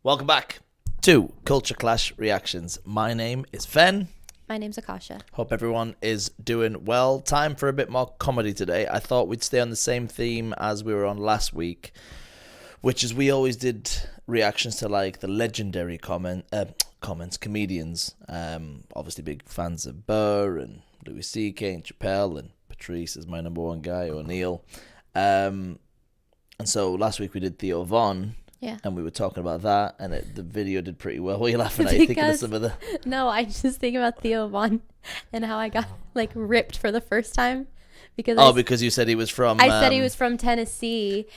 Welcome back to Culture Clash Reactions. My name is Fen. My name's Akasha. Hope everyone is doing well. Time for a bit more comedy today. I thought we'd stay on the same theme as we were on last week, which is we always did reactions to like the legendary comedians. Obviously big fans of Burr and Louis C.K. and Chappelle, and Patrice is my number one guy, O'Neill. And so last week we did Theo Von. Yeah. And we were talking about that, and the video did pretty well. What are you laughing at? You thinking of some of the... No, I just think about Theo Von and how I got like ripped for the first time. Because you said he was from... I said he was from Tennessee,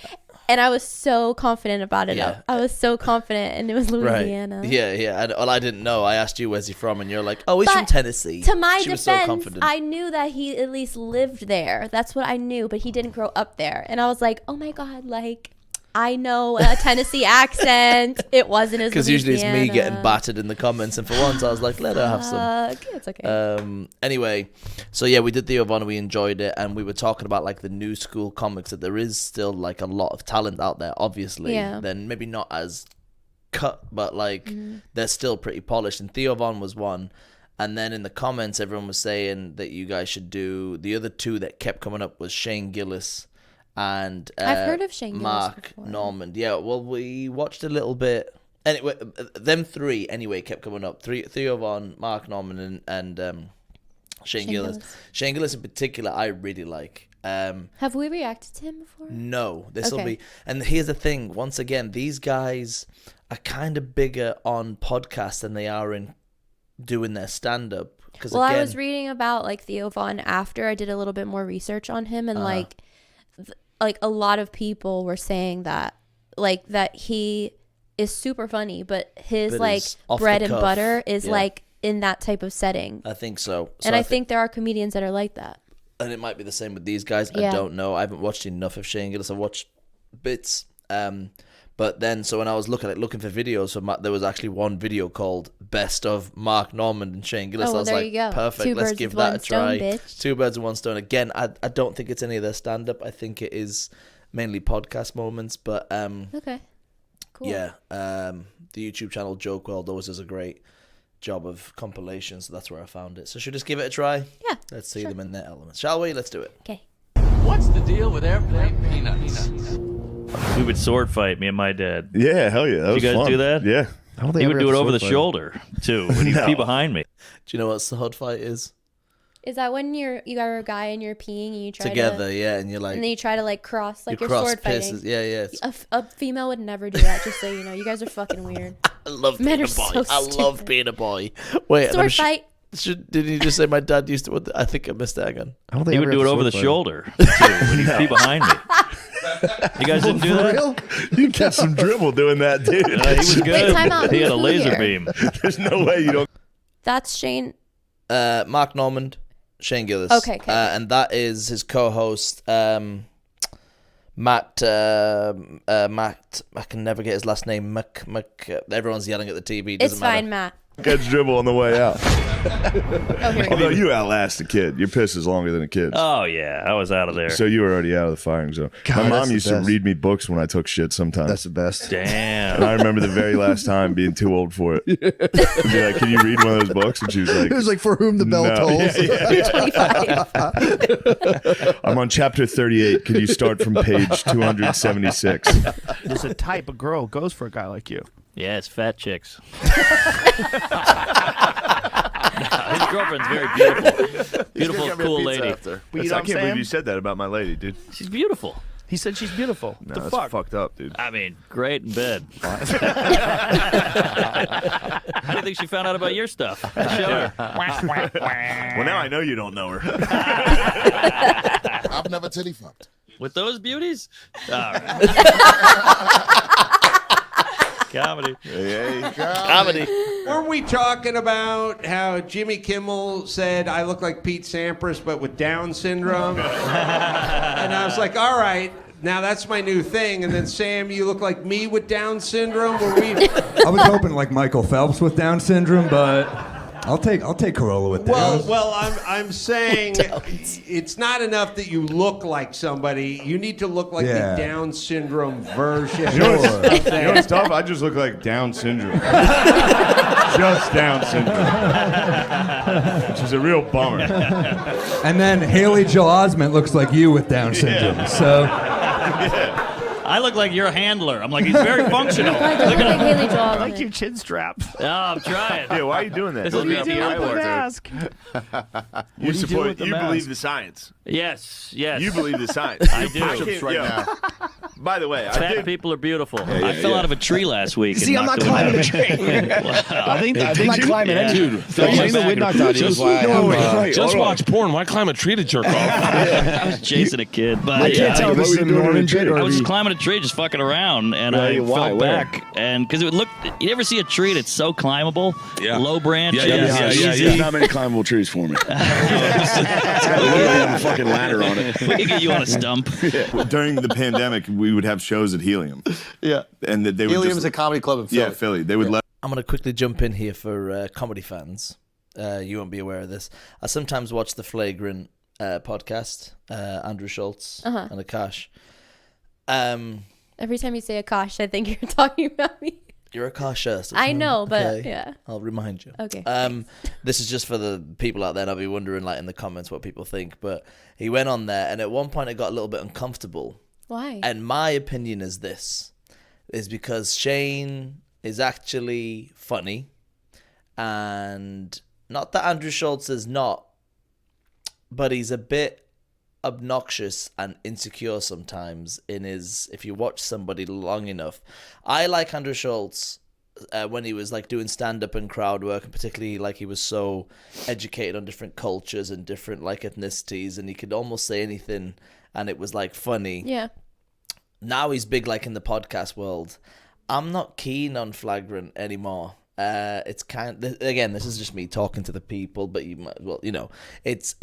and I was so confident about it. Yeah. I was so confident, and it was Louisiana. Right. Yeah. Well, I didn't know. I asked you, where's he from? And you're like, oh, he's from Tennessee. To my defense, I knew that he at least lived there. That's what I knew, but he didn't grow up there. And I was like, oh my God, like... I know a Tennessee accent. It wasn't as because usually it's me getting battered in the comments, and for once I was like, let her have some. It's okay. Anyway, so yeah, we did Theo Von, we enjoyed it, and we were talking about like the new school comics, that there is still like a lot of talent out there. Obviously, then maybe not as cut, but like they're still pretty polished. And Theo Von was one. And then in the comments, everyone was saying that you guys should do the other two that kept coming up was Shane Gillis. And I've heard of Shane Gillis Mark before. Normand. Yeah, well, we watched a little bit. Anyway, them three anyway kept coming up. Theo Von, Mark Normand, and Shane Gillis. Shane Gillis in particular, I really like. Have we reacted to him before? No, this will be. And here's the thing. Once again, these guys are kind of bigger on podcasts than they are in doing their stand-up. Well, I was reading about like Theo Von after I did a little bit more research on him, and like a lot of people were saying that he is super funny, but his like bread and butter is like in that type of setting. I think so. And I think there are comedians that are like that. And it might be the same with these guys. I don't know. I haven't watched enough of Shane Gillis. I've watched bits. But then, so when I was looking for videos, there was actually one video called Best of Mark Normand and Shane Gillis. Oh, well, I was like, perfect, let's give that a try. Bitch. 2 birds with 1 stone. Again, I don't think it's any of their stand-up. I think it is mainly podcast moments. But okay, cool. Yeah, the YouTube channel Joke World always does a great job of compilation, so that's where I found it. So should we just give it a try? Yeah. Let's see them in their elements. Shall we? Let's do it. Okay. What's the deal with airplane peanuts? We would sword fight, me and my dad. Yeah, hell yeah. That was you guys fun. do that? Yeah. He would do it over the shoulder, too, when he'd be behind me. Do you know what sword fight is? Is that when you are a guy and you're peeing and you try together, and you're like... And then you try to like cross, like you're sword fighting. Yeah. A female would never do that, just so you know. You guys are fucking weird. I love being a boy. I love being a boy. Wait, sword fight. Didn't you just say my dad used to... I think I missed that again. He would do it over the shoulder, too, when he'd be behind me. You guys didn't do that? Real? You got some dribble doing that, dude. He was good. Wait, time out. He had a laser beam. There's no way you don't. That's Shane. Mark Normand, Shane Gillis. Okay. And that is his co-host, Matt. I can never get his last name. Everyone's yelling at the TV. It's fine, Matt. Catch dribble on the way out. Here Although you outlast a kid. Your piss is longer than a kid's. Oh, yeah. I was out of there. So you were already out of the firing zone. God, my mom used to read me books when I took shit sometimes. That's the best. Damn. And I remember the very last time being too old for it. I'd be like, can you read one of those books? And she was like... It was like, for whom the bell tolls. You're 25. I'm on chapter 38. Can you start from page 276? There's a type of girl goes for a guy like you. Yeah, it's fat chicks. His girlfriend's very beautiful. Beautiful, cool lady. I can't believe you said that about my lady, dude. She's beautiful. He said she's beautiful. No, the that's fuck? fucked up, dude. I mean, great in bed. How do you think she found out about your stuff? I showed her. Well, now I know you don't know her. I've never titty fucked. With those beauties? All right. Comedy. Comedy. Weren't we talking about how Jimmy Kimmel said I look like Pete Sampras but with Down syndrome? And I was like, all right, now that's my new thing. And then Sam, you look like me with Down syndrome? I was hoping like Michael Phelps with Down syndrome, but I'll take Corolla with that. Well, I'm saying it's not enough that you look like somebody. You need to look like the Down syndrome version. You know what's tough? I just look like Down syndrome. Just Down syndrome. Which is a real bummer. And then Haley Joel Osment looks like you with Down syndrome. So. I look like your handler. I'm like, he's very functional. I don't look like Haley Joel. I like your chin strap. Oh, I'm trying. Yeah, why are you doing that? This is What do you do with the mask? You believe the science. Yes. You believe the science. I do. Right now. By the way, Fat people are beautiful. I fell out of a tree last week. See, I'm not climbing a tree. I think I'm not climbing any tree. Just watch porn. Why climb a tree to jerk off? I was chasing a kid. But I can't tell if this is a Norman bit or I was just climbing a tree, just fucking around, and I fell back. And because it looked, you ever see a tree that's so climbable? Yeah. Low branch. Yeah. There's not many climbable trees for me. It's got a fucking ladder on it. We could get you on a stump. During the pandemic, we would have shows at Helium. Yeah. And they would Helium's a comedy club in Philly. Yeah, Philly. They would let. I'm going to quickly jump in here for comedy fans. You won't be aware of this. I sometimes watch the Flagrant podcast, Andrew Schultz and Akasha. Every time you say Akasha, I think you're talking about me. You're Akasha. So I know, but yeah. I'll remind you. Okay. This is just for the people out there, and I'll be wondering, like, in the comments what people think. But he went on there, and at one point it got a little bit uncomfortable. Why? And my opinion is this, is because Shane is actually funny, and not that Andrew Schultz is not, but he's a bit obnoxious and insecure sometimes in his, if you watch somebody long enough. I like Andrew Schultz when he was like doing stand-up and crowd work, and particularly like he was so educated on different cultures and different like ethnicities, and he could almost say anything and it was like funny. Yeah. Now he's big like in the podcast world. I'm not keen on Flagrant anymore. It's kind of, again, this is just me talking to the people, but you might, well, you know, it's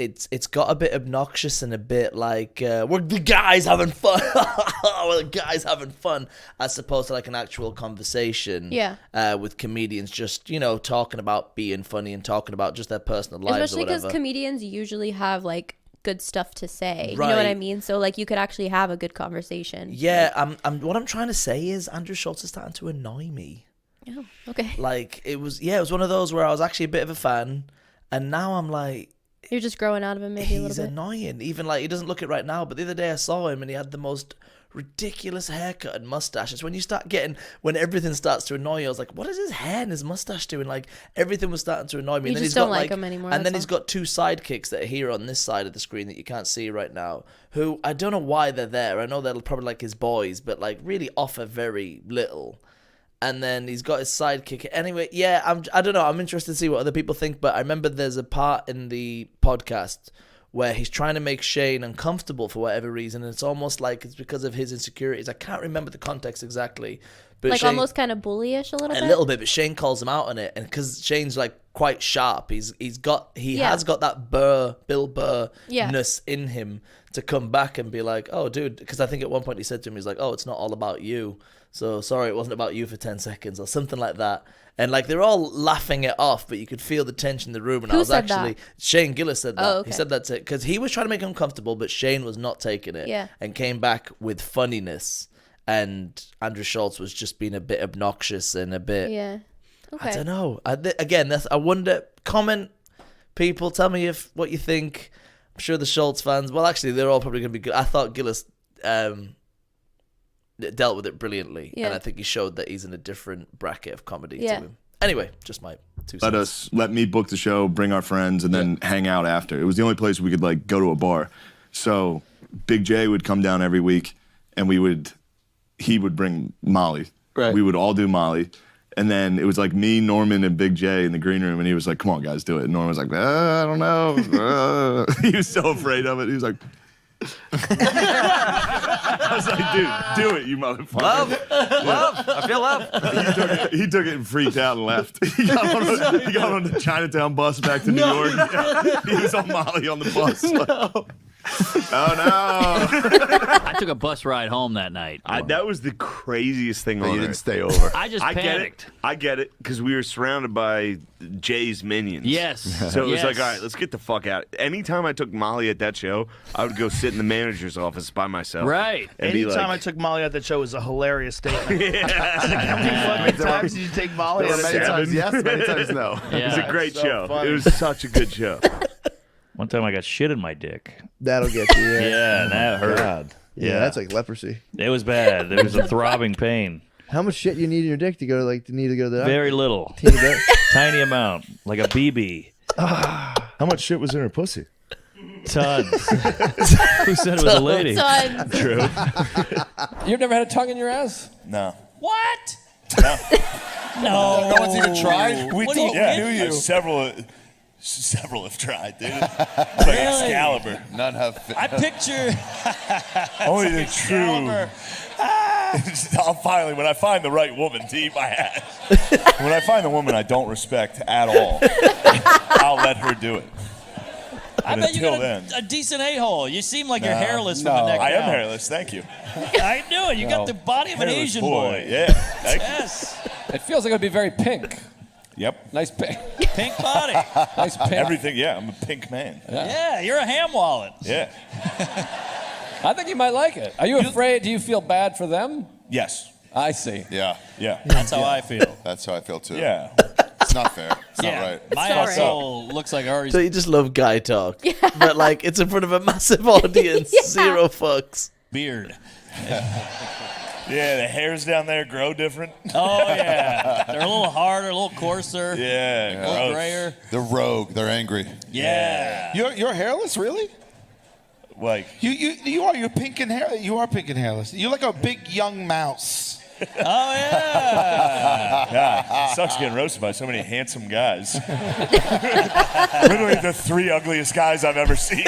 got a bit obnoxious and a bit like we're the guys having fun. We're the guys having fun, as opposed to like an actual conversation. Yeah. With comedians just, you know, talking about being funny and talking about just their personal lives. Especially or whatever. because comedians usually have like good stuff to say. Right. You know what I mean? So like you could actually have a good conversation. Yeah. What I'm trying to say is Andrew Schultz is starting to annoy me. Oh, okay. Like it was one of those where I was actually a bit of a fan, and now I'm like, you're just growing out of him maybe a little bit. He's annoying. Even like he doesn't look it right now, but the other day I saw him and he had the most ridiculous haircut and mustache. It's when you start getting, when everything starts to annoy you, I was like, what is his hair and his mustache doing? Like everything was starting to annoy me. You and then just he's don't got like him anymore. And then that's he's got two sidekicks that are here on this side of the screen that you can't see right now, who I don't know why they're there. I know they're probably like his boys, but like really offer very little. And then he's got his sidekick. Anyway, yeah, I don't know. I'm interested to see what other people think. But I remember there's a part in the podcast where he's trying to make Shane uncomfortable for whatever reason. And it's almost like it's because of his insecurities. I can't remember the context exactly. But like Shane, almost kind of bullyish a little bit? A little bit, but Shane calls him out on it. And because Shane's like quite sharp, he has got that Bill Burr-ness in him to come back and be like, oh, dude. Because I think at one point he said to him, he's like, oh, it's not all about you. So sorry, it wasn't about you for 10 seconds or something like that. And like they're all laughing it off, but you could feel the tension in the room. And Who I was said actually that? Shane Gillis said that. Oh, okay. He said that's it because he was trying to make him comfortable, but Shane was not taking it. Yeah. And came back with funniness. And Andrew Schultz was just being a bit obnoxious and a bit. Yeah. Okay. I don't know. I wonder. Comment, people. Tell me what you think. I'm sure the Schultz fans. Well, actually, they're all probably going to be good. I thought Gillis dealt with it brilliantly, and I think he showed that he's in a different bracket of comedy to him. Anyway, just my 2 cents. Let me book the show, bring our friends, and then hang out after. It was the only place we could like go to a bar. So Big J would come down every week, and he would bring Molly. Right. We would all do Molly. And then it was like me, Norman, and Big J in the green room, and he was like, come on, guys, do it. And Norman was like, I don't know. He was so afraid of it. He was like, I was like, dude, do it, you motherfucker. Love. I feel love. He took it and freaked out and left. He got on the Chinatown bus back to New York. Yeah. He was on Molly on the bus. No. Oh no! I took a bus ride home that night. That was the craziest thing on You there. didn't stay over. I just panicked. I get it, because we were surrounded by Jay's minions. Yes. So it was Yes. like, all right, let's get the fuck out. Anytime I took Molly at that show, I would go sit in the manager's office by myself. Right. And be Anytime like, I took Molly at that show was a hilarious statement. yeah. How many times did you take Molly? Many times yes, many times no. It was a great so show. funny. It was such a good show. One time I got shit in my dick. That'll get you. Yeah, Yeah, that hurt. God. Yeah, that's like leprosy. It was bad. There was a throbbing pain. How much shit you need in your dick to go to to need to go to the doctor? Very little. Teeny bit? Tiny amount. Like a BB. How much shit was in her pussy? Tons. Who said it was a lady? Tons. True. You've never had a tongue in your ass? No. What? No one's even tried. We knew you. Several have tried, dude. It's like Excalibur. None have. I picture only the true. I'll finally, when I find the right woman to eat my ass, when I find the woman I don't respect at all, I'll let her do it. I bet you got a decent a-hole. You seem like you're hairless from the neck I am down. hairless, thank you. I knew it. You got the body of an Hairless Asian boy. Yeah. Yes. It feels like it would be very pink. Yep. Nice pink. Pink body. Nice pink. Everything, yeah, I'm a pink man. Yeah, you're a ham wallet. Yeah. I think you might like it. Are you afraid? Do you feel bad for them? Yes. I see. Yeah. Yeah. That's how I feel. That's how I feel too. Yeah. It's not fair. It's not right. My not asshole looks like Ari's. So you just love guy talk, but like it's in front of a massive audience, zero fucks. beard. Yeah, the hairs down there grow different. Oh, yeah. They're a little harder, a little coarser. Yeah, a little grayer. They're rogue. They're angry. Yeah. You're hairless, really? Like you're pink and hair. You are pink and hairless. You're like a big young mouse. Oh, yeah. Yeah, sucks getting roasted by so many handsome guys. Literally the three ugliest guys I've ever seen.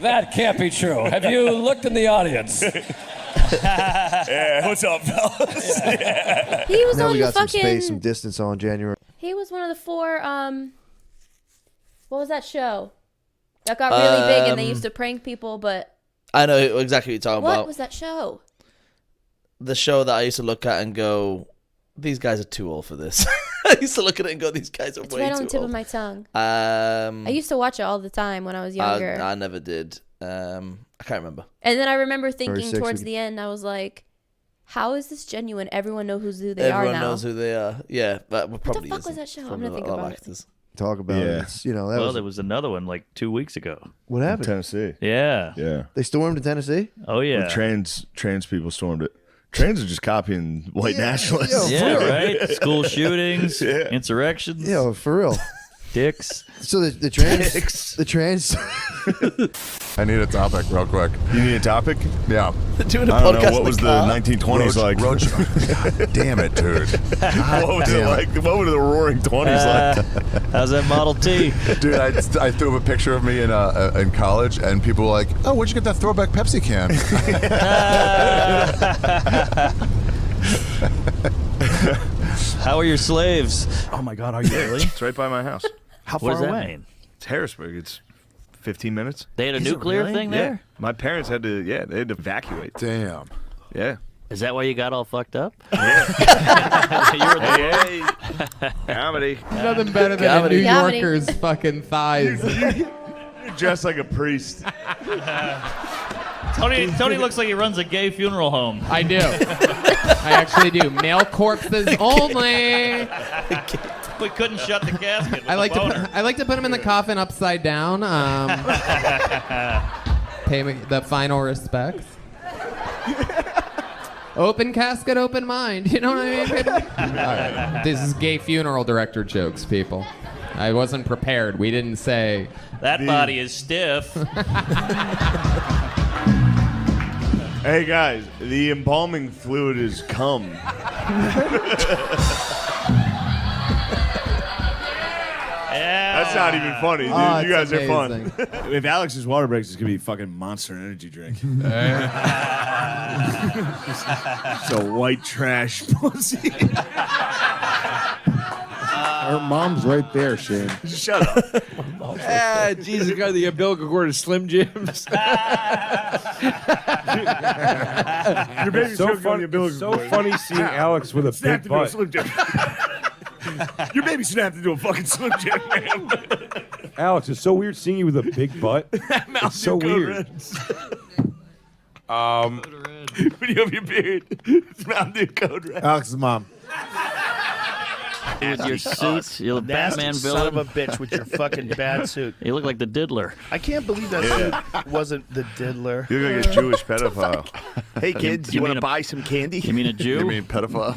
That can't be true. Have you looked in the audience? Yeah, what's up, fellas? Yeah. He was now on we the got some fucking. space, some distance on January. He was one of the 4. What was that show that got really big and they used to prank people? But I know exactly what you're talking what about. was that show? The show that I used to look at and go, these guys are too old for this. I used to look at it and go, these guys are It's way right on too the tip old. of my tongue. I I used to watch it all the time when I was younger. I never did. I can't remember. And then I remember thinking 36 towards the end, I was like, how is this genuine? Everyone knows who they are now. Everyone knows who they are. Yeah, but probably fuck was that show? I'm gonna think a lot of about it. actors. Talk about it. It's, that well, there was another one like 2 weeks ago. What happened? Tennessee. Yeah. Yeah. They stormed in Tennessee? Oh, yeah. Trans people stormed it. Trans are just copying white nationalists. Yeah, right? School shootings, insurrections. Yeah, for real. Dicks. So the trans. I need a topic real quick. You need a topic? Yeah. Doing a I don't know, podcast what in was the the car? 1920s like? God damn it, dude. What was it like? What were the roaring 20s like? How's that Model T? Dude, I threw up a picture of me in college, and people were like, "Oh, where'd you get that throwback Pepsi can?" How are your slaves? Oh my God, are you really? It's right by my house. How What far does that away? mean? It's Harrisburg. It's 15 minutes. They had a Is it nuclear really? thing Yeah. there? My parents had to, they had to evacuate. Damn. Yeah. Is that why you got all fucked up? Hey, comedy. Nothing better than Comedy. a New Comedy. Yorker's fucking thighs. You're dressed like a priest. Tony looks like he runs a gay funeral home. I do. I actually do. Male corpses only. We couldn't shut the casket. I like to put him in the coffin upside down. Pay me the final respects. Open casket, open mind. You know what I mean, people? All right. This is gay funeral director jokes, people. I wasn't prepared. We didn't say. That body is stiff. Hey guys, the embalming fluid is cum. Yeah. That's not even funny, dude. Oh, You guys it's are fun. amazing. If Alex's water breaks, it's gonna be fucking Monster Energy drink. So white trash pussy. Her mom's right there, Shane. Shut up. Ah, Jesus, got the umbilical cord of Slim Jims. Your baby's so funny seeing Alex with a big butt. Your baby snapped into a fucking Slim Jim, man. Alex, it's so weird seeing you with a big butt. It's so weird. When you have your beard, it's Mountain Dew Code Red. Alex's mom. With your suit, you're a Batman villain. Son of a bitch with your fucking bad suit. You look like the diddler. I can't believe that suit wasn't the diddler. You look like a Jewish pedophile. Hey kids, you want to buy some candy? You mean a Jew? You mean pedophile?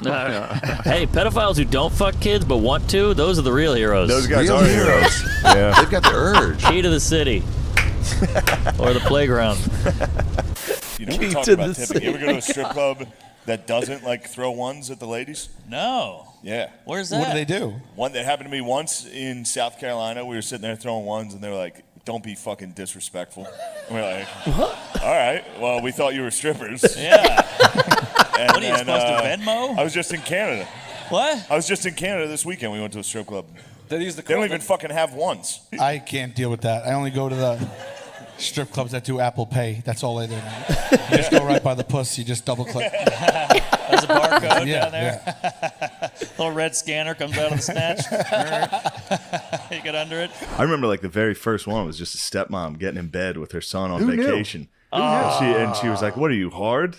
Hey, pedophiles who don't fuck kids but want to, those are the real heroes. Those guys are heroes. Yeah. They've got the urge. Key to the city. Or the playground. You know, we talk about tipping. You ever go to a strip club that doesn't like throw ones at the ladies? No. Yeah. Where's that? What do they do? One that happened to me once in South Carolina. We were sitting there throwing ones, and they were like, "Don't be fucking disrespectful." And we're like, "What? All right. Well, we thought you were strippers." Yeah. And what are you supposed to Venmo? I was just in Canada. What? I was just in Canada this weekend. We went to a strip club. They don't even fucking have ones. I can't deal with that. I only go to the strip clubs that do Apple Pay. That's all they do. You just go right by the pussy. You just double click. There's a barcode Yeah, down there. Little red scanner comes out of the snatch. You get under it. I remember like the very first one was just a stepmom getting in bed with her son on Who knew? vacation. Who She was like, "What are you, hard?"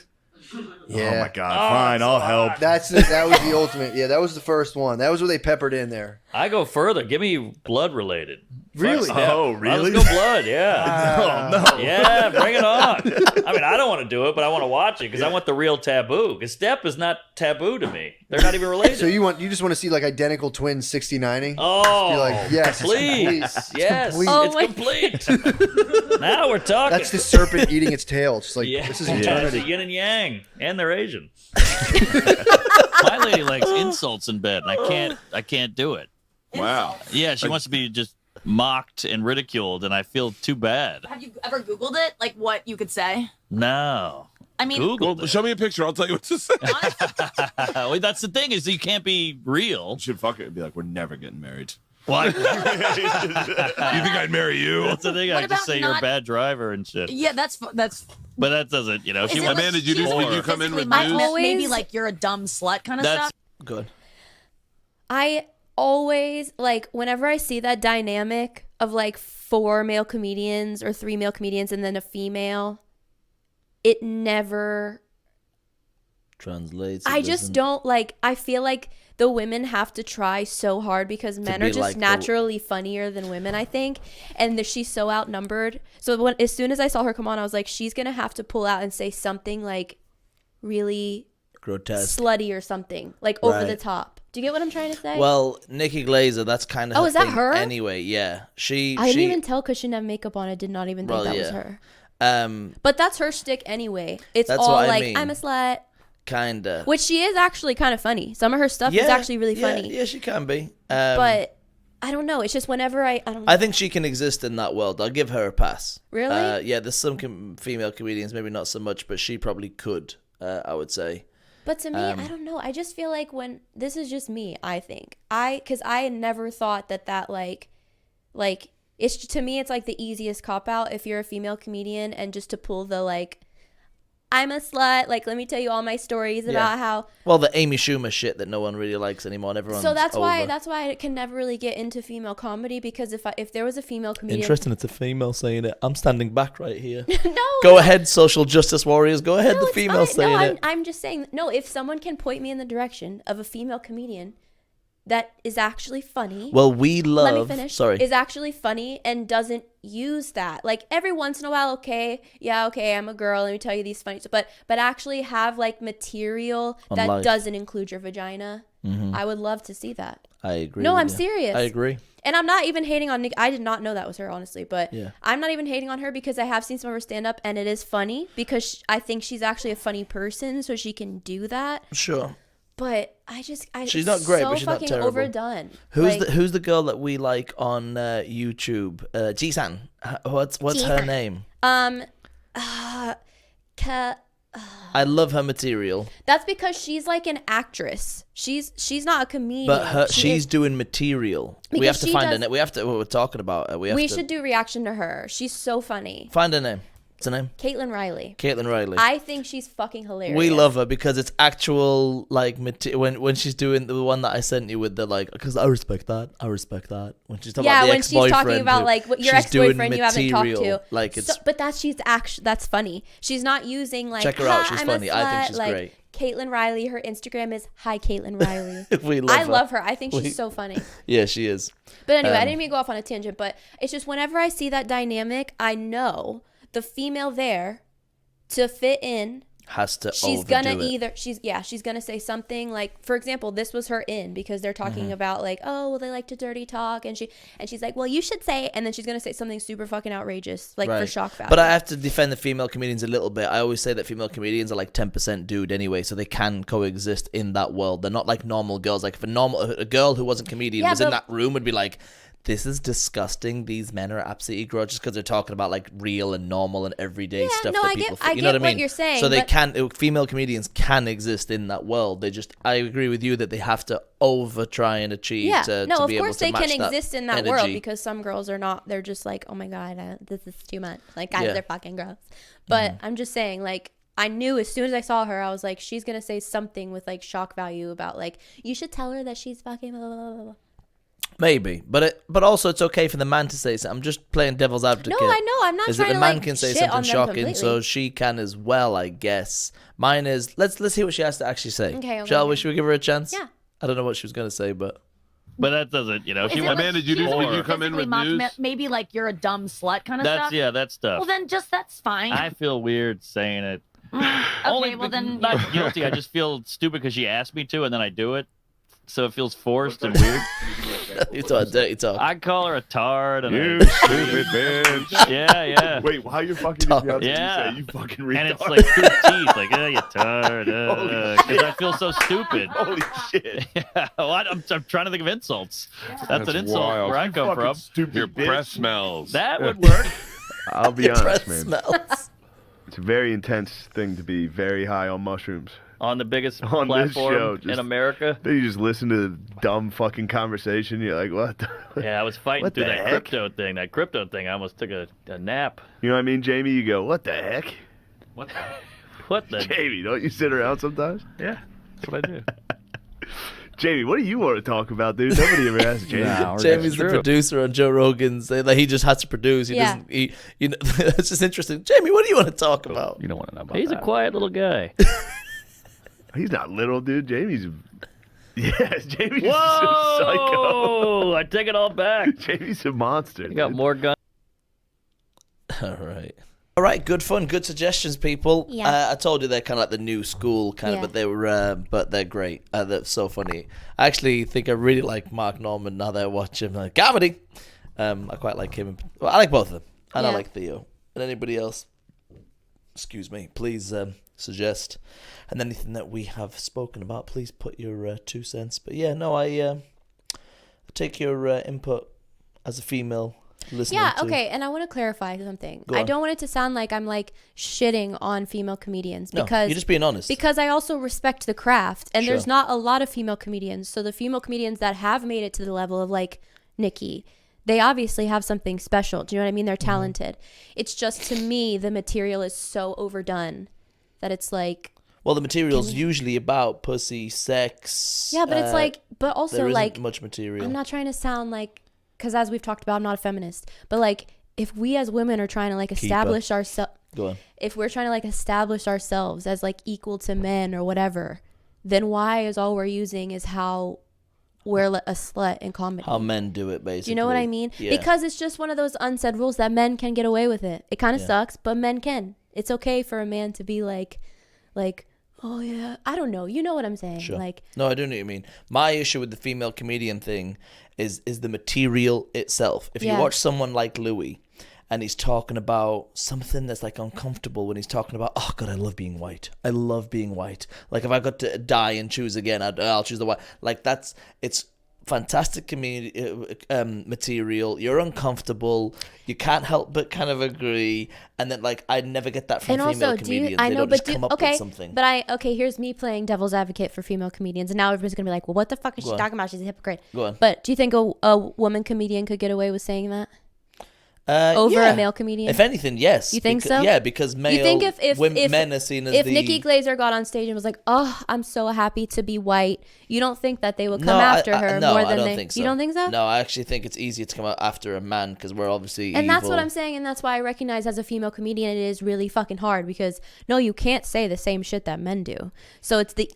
Yeah. Oh my God! Fine, I'll help. That was the ultimate. Yeah, that was the first one. That was what they peppered in there. I go further. Give me blood related. Really? Oh, really? Let's go blood, yeah. Oh, no. Yeah, bring it on. I mean, I don't want to do it, but I want to watch it because I want the real taboo. Because step is not taboo to me. They're not even related. So you just want to see like identical twins 69ing? Oh, be like, yes, complete. It's complete. Yes, It's complete. it's complete. Now we're talking. That's the serpent eating its tail. It's like, Yeah. this is It's eternity. a yin and yang, and they're Asian. My lady likes insults in bed, and I can't do it. Wow. Yeah, she wants to be just mocked and ridiculed, and I feel too bad. Have you ever Googled it? Like what you could say? No. I mean, Google. Well, show me a picture. I'll tell you what to say. Well, that's the thing is you can't be real. You should fuck it and be like, "We're never getting married." What? You think I'd marry you? That's the thing. What I just about say you're a not- bad driver and shit. yeah, that's. But that doesn't, you know. Is She it wants. like Amanda, did you she's think you come in physically with might news? meant maybe like you're a dumb slut kind of That's stuff? Good. I always like whenever I see that dynamic of like 4 male comedians or 3 male comedians and then a female, it never Translates. I just don't like. I feel like the women have to try so hard because men are be just like the- naturally funnier than women, I think, and she's so outnumbered. So as soon as I saw her come on, I was like, she's gonna have to pull out and say something like really grotesque, slutty or something like over the Right. top. Do you get what I'm trying to say? Well, Nikki Glaser, that's kind of Oh, her is that thing her? anyway. Yeah, I didn't even tell because she didn't have makeup on. I did not even think Well, that was yeah. her. But that's her shtick anyway. It's That's all what I like mean. I'm a slut. Kinda. Which she is actually kind of funny. Some of her stuff is actually really funny. Yeah, she can be. But I don't know. It's just whenever I don't know. I think she can exist in that world. I'll give her a pass. Really? Yeah, there's some female comedians, maybe not so much, but she probably could, I would say. But to me, I don't know. I just feel like when this is just me, I think. Because I never thought that like it's to me, it's like the easiest cop out if you're a female comedian and just to pull the like, I'm a slut. Like, let me tell you all my stories about how. Well, the Amy Schumer shit that no one really likes anymore. And everyone's So that's over. why I can never really get into female comedy because if there was a female comedian. Interesting, it's a female saying it. I'm standing back right here. No. Go ahead, social justice warriors. Go ahead, No, the it's female fine. saying No, it. I'm just saying, no, if someone can point me in the direction of a female comedian that is actually funny. Well, we love. Let me finish. Sorry. Is actually funny and doesn't use that. Like every once in a while, okay, I'm a girl. Let me tell you these funny stuff. But actually have like material On that life. doesn't include your vagina. Mhm. I would love to see that. I agree. No, with I'm you. serious. I agree. And I'm not even hating on Nick. I did not know that was her, honestly. But Yeah. I'm not even hating on her because I have seen some of her stand up and it is funny because I think she's actually a funny person, so she can do that. Sure. But She's not great, so but she's not fucking terrible. overdone. Who's the girl that we like on YouTube? Jisan. What's her Jisan. name? I love her material. That's because she's like an actress. She's not a comedian. But she's doing material. We have to find her. We have to. We're talking about her. We should do reaction to her. She's so funny. Find her name. What's her name? Caitlin Riley. Caitlin Riley. I think she's fucking hilarious. We love her because it's actual like when she's doing the one that I sent you with the like, because I respect that. When she's talking about the when she's talking about like what your ex-boyfriend you haven't talked to. Like it's. But that's funny. She's not using like. Check her out. She's funny. I think she's great. Caitlin Riley. Her Instagram is Hi Caitlin Riley. I love her. I think she's so funny. Yeah, she is. But anyway, I didn't mean to go off on a tangent. But it's just whenever I see that dynamic, I know the female there to fit in has to she's gonna say something like, for example, this was her in because they're talking about like, oh well, they like to dirty talk, and she's like, well, you should say, and then she's gonna say something super fucking outrageous like for shock value. But I have to defend the female comedians a little bit. I always say that female comedians are like 10% dude anyway, so they can coexist in that world. They're not like normal girls. Like if a girl who wasn't comedian was in that room, would be like, this is disgusting. These men are absolutely gross just because they're talking about like real and normal and everyday stuff that people feel. You know what I mean? You're saying, so female comedians can exist in that world. I agree with you that they have to over try and achieve to be able to match that of course they can exist in that world energy. Because some girls are not. They're just like, oh my God, this is too much. Like guys are fucking gross. But I'm just saying, like, I knew as soon as I saw her, I was like, she's gonna say something with like shock value about like, you should tell her that she's fucking blah, blah, blah, blah. Maybe, but also it's okay for the man to say something. I'm just playing devil's advocate. No, I know. I'm not trying to the man can say something shocking, so she can as well, I guess. Mine is let's hear what she has to actually say. Okay. Shall we? Should we give her a chance? Yeah. I don't know what she was gonna say, but that doesn't, you know. Amanda, did you come in with news? Maybe like you're a dumb slut kind of stuff. That stuff. Well, then that's fine. I feel weird saying it. Okay, well then. Not guilty. I just feel stupid because she asked me to, and then I do it. So it feels forced and weird. You talk dirty talk. I call her a tard. And you stupid bitch. Yeah. Wait, how you fucking say you fucking retard? And it's like through teeth, like, you tard. Because I feel so stupid. Holy shit. Yeah, I'm trying to think of insults. That's an insult wild. where I come from. Stupid Your breath smells. That would work. I'll be honest, man. Smells. It's a very intense thing to be very high on mushrooms. On the biggest platform in America. Then you just listen to the dumb fucking conversation. You're like, what? Yeah, I was fighting through that crypto thing. That crypto thing, I almost took a nap. You know what I mean, Jamie? You go, what the heck? What the? Jamie, don't you sit around sometimes? Yeah, that's what I do. Jamie, what do you want to talk about, dude? Nobody ever asked Jamie. Jamie's the producer on Joe Rogan's. Like, he just has to produce. He doesn't. It's just interesting. Jamie, what do you want to talk about? You don't want to know about He's a quiet little guy. He's not little, dude. Jamie's Jamie's Whoa! a psycho. I take it all back. Jamie's a monster. You got more guns. All right, good fun, good suggestions, people. Yeah. I told you they're kind of like the new school kind of, but they're great. They're so funny. I actually think I really like Mark Norman now that I watch him. Comedy. I quite like him. Well, I like both of them, and I like Theo. And anybody else? Excuse me. Please suggest. And anything that we have spoken about, please put your 2 cents. But yeah, no, I take your input as a female listening. Yeah, okay, and I want to clarify something. I don't want it to sound like I'm like shitting on female comedians because you're just being honest. Because I also respect the craft, and there's not a lot of female comedians. So the female comedians that have made it to the level of like Nikki, they obviously have something special. Do you know what I mean? They're talented. It's just, to me, the material is so overdone that it's like. Well, the material's usually about pussy, sex. Yeah, but it's like, but also there isn't like much material. I'm not trying to sound like, because as we've talked about, I'm not a feminist, but like if we as women are trying to like establish ourselves, if we're trying to like establish ourselves as like equal to men or whatever, then why is all we're using is how we're a slut in comedy? How men do it, basically. Do you know what I mean? Yeah. Because it's just one of those unsaid rules that men can get away with it. It kind of sucks, but men can. It's okay for a man to be like, oh yeah, I don't know. You know what I'm saying? Sure. Like, no, I do know what you mean. My issue with the female comedian thing is the material itself. If you watch someone like Louis and he's talking about something that's like uncomfortable, when he's talking about, oh God, I love being white. I love being white. Like if I got to die and choose again, I'll choose the white. Like it's fantastic material. You're uncomfortable. You can't help but kind of agree. And then, like, I never get that from female comedians. They don't just come up with something. But here's me playing devil's advocate for female comedians, and now everybody's gonna be like, well, what the fuck is she talking about? She's a hypocrite. Go on. But do you think a woman comedian could get away with saying that? Over a male comedian? If anything, yes. You think so? Yeah, because men are seen as if Nikki Glaser got on stage and was like, "Oh, I'm so happy to be white," you don't think that they would come after her more than I don't they? Think so. You don't think so? No, I actually think it's easier to come out after a man because we're obviously and evil. that's what I'm saying, and that's why I recognize as a female comedian it is really fucking hard because no, you can't say the same shit that men do. So it's the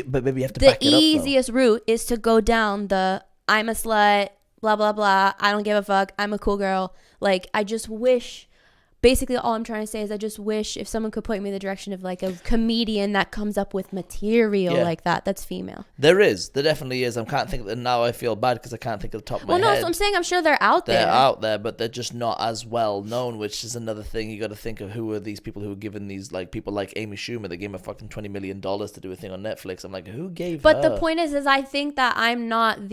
but maybe you have to back it up, easiest route is to go down the I'm a slut, blah blah blah, I don't give a fuck, I'm a cool girl. Like, I just wish, basically all I'm trying to say is I just wish if someone could point me in the direction of like a comedian that comes up with material like that, that's female. There definitely is. I can't think of it now. I feel bad because I can't think of the top of my head. Well, no, so I'm saying I'm sure they're out there. They're out there, but they're just not as well known, which is another thing. You got to think of who are these people who are given these, like, people like Amy Schumer, they gave her fucking $20 million to do a thing on Netflix. I'm like, who gave her? But the point is I think that I'm not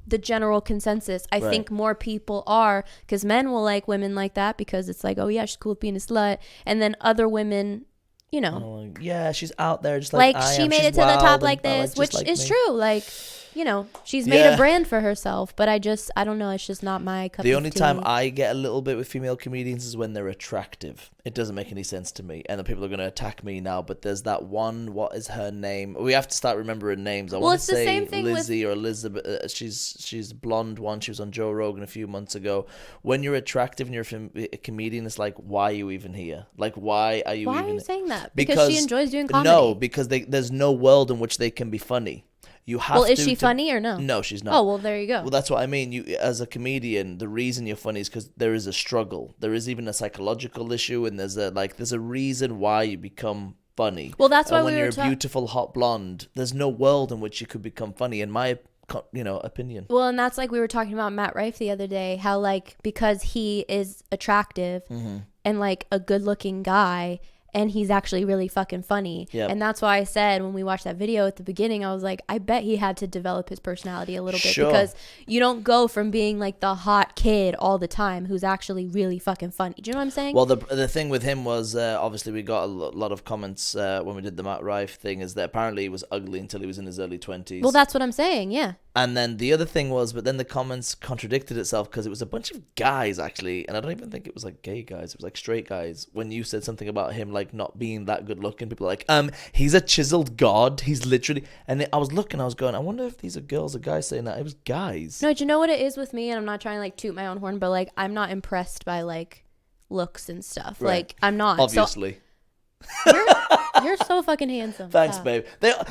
the general consensus. I think more people are, because men will like women like that because it's like, oh yeah, she's cool with being a slut, and then other women, you know, yeah, she's out there just like she made it to the top like this, which is true. Like, you know, she's made a brand for herself, but I don't know, it's just not my cup of tea. The only time I get a little bit with female comedians is when they're attractive. It doesn't make any sense to me, and the people are going to attack me now, but there's that one, what is her name? We have to start remembering names. I want to say Lizzie or Elizabeth. She's a blonde one. She was on Joe Rogan a few months ago. When you're attractive and you're a comedian, it's like, why are you even here? Like, why are you saying that? Because she enjoys doing comedy. No, because there's no world in which they can be funny. You have is she funny or no? No, she's not. Oh, well, there you go. Well, that's what I mean. You, as a comedian, the reason you're funny is because there is a struggle. There is even a psychological issue, and there's a reason why you become funny. Well, that's why when you're a beautiful hot blonde, there's no world in which you could become funny, in my opinion. Well, and that's like we were talking about Matt Rife the other day, how like because he is attractive and like a good-looking guy. And he's actually really fucking funny. Yep. And that's why I said when we watched that video at the beginning, I was like, I bet he had to develop his personality a little bit. Because you don't go from being like the hot kid all the time who's actually really fucking funny. Do you know what I'm saying? Well, the thing with him was, obviously we got a lot of comments when we did the Matt Rife thing, is that apparently he was ugly until he was in his early 20s. Well, that's what I'm saying, yeah. And then the other thing was, but then the comments contradicted itself because it was a bunch of guys actually, and I don't even think it was like gay guys, it was like straight guys. When you said something about him like not being that good looking, people are like, he's a chiseled god, he's literally, and I was looking, I was going, I wonder if these are girls or guys saying that. It was guys. No, do you know what it is with me? And I'm not trying to like toot my own horn, but like I'm not impressed by like looks and stuff. Right. Like I'm not. Obviously. You're so fucking handsome. Thanks, babe.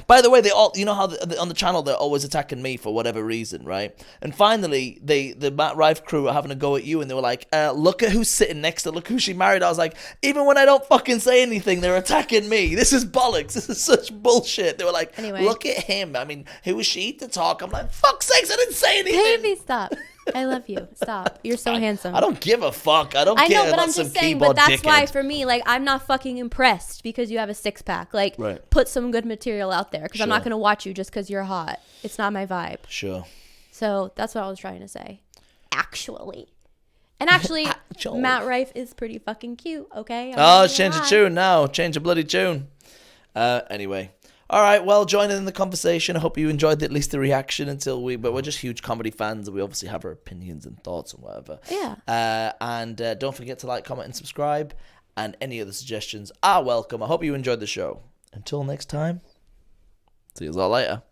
By the way, they all, you know how on the channel they're always attacking me for whatever reason, right? And finally, the Matt Rife crew were having a go at you, and they were like, "Look at who's sitting next to. Look who she married." I was like, even when I don't fucking say anything, they're attacking me. This is bollocks. This is such bullshit. They were like, "Look at him. I mean, who was she to talk?" I'm like, "Fuck's sakes, I didn't say anything." Baby, stop. I love you. Stop. You're so handsome. I don't give a fuck. I don't care. I know, but I'm just saying, but that's why for me, like, I'm not fucking impressed because you have a six pack. Like, put some good material out there because I'm not going to watch you just because you're hot. It's not my vibe. Sure. So that's what I was trying to say. Actually. And actually, Matt Rife is pretty fucking cute, okay? Change the tune now. Change the bloody tune. Anyway. All right, well, join in the conversation. I hope you enjoyed at least the reaction but we're just huge comedy fans, and we obviously have our opinions and thoughts and whatever. Yeah. And don't forget to like, comment, and subscribe, and any other suggestions are welcome. I hope you enjoyed the show. Until next time, see you all later.